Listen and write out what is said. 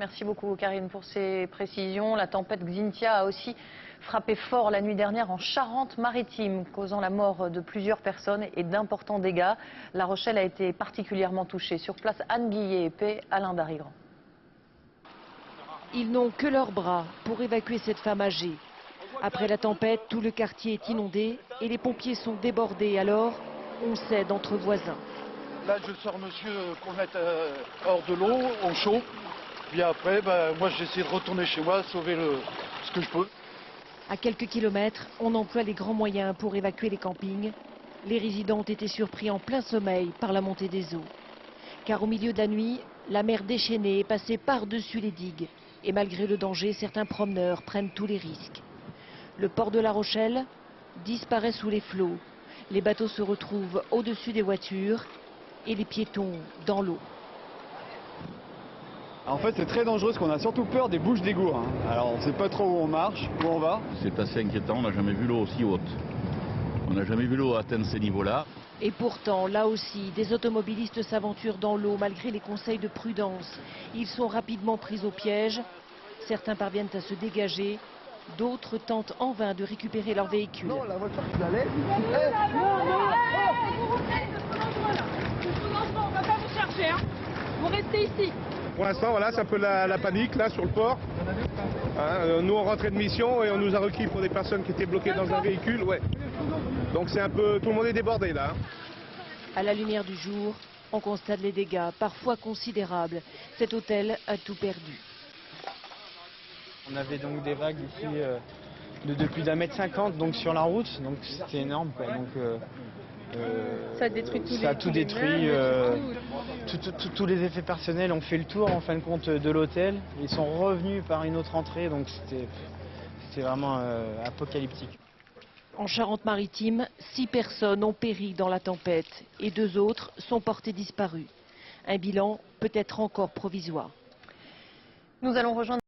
Merci beaucoup Karine pour ces précisions. La tempête Xynthia a aussi frappé fort la nuit dernière en Charente-Maritime, causant la mort de plusieurs personnes et d'importants dégâts. La Rochelle a été particulièrement touchée. Sur place, Anne Guillet et Alain Darigrand. Ils n'ont que leurs bras pour évacuer cette femme âgée. Après la tempête, tout le quartier est inondé et les pompiers sont débordés. Alors, on s'aide entre voisins. Là, je sors monsieur pour le mettre hors de l'eau, au chaud. Puis après, moi, j'essaie de retourner chez moi, sauver ce que je peux. À quelques kilomètres, on emploie les grands moyens pour évacuer les campings. Les résidents ont été surpris en plein sommeil par la montée des eaux. Car au milieu de la nuit, la mer déchaînée est passée par-dessus les digues. Et malgré le danger, certains promeneurs prennent tous les risques. Le port de La Rochelle disparaît sous les flots. Les bateaux se retrouvent au-dessus des voitures et les piétons dans l'eau. En fait, c'est très dangereux parce qu'on a surtout peur des bouches d'égout. Alors, on ne sait pas trop où on marche, où on va. C'est assez inquiétant, on n'a jamais vu l'eau aussi haute. On n'a jamais vu l'eau atteindre ces niveaux-là. Et pourtant, là aussi, des automobilistes s'aventurent dans l'eau malgré les conseils de prudence. Ils sont rapidement pris au piège. Certains parviennent à se dégager. D'autres tentent en vain de récupérer leur véhicule. Non, la voiture qui allait. On va pas vous chercher, hein. Vous restez ici. Pour l'instant, voilà, c'est un peu la panique là sur le port. Nous, on rentrait de mission et on nous a requis pour des personnes qui étaient bloquées dans un véhicule. Ouais. Donc c'est un peu, tout le monde est débordé là. À la lumière du jour, on constate les dégâts, parfois considérables. Cet hôtel a tout perdu. On avait donc des vagues ici de plus d'1,50 m donc sur la route, donc c'était énorme quoi. Donc, Ça détruit ça a tout détruit. Tous les effets personnels ont fait le tour en fin de compte de l'hôtel. Ils sont revenus par une autre entrée, donc c'était vraiment apocalyptique. En Charente-Maritime, 6 personnes ont péri dans la tempête et 2 autres sont portées disparues. Un bilan peut être encore provisoire. Nous allons rejoindre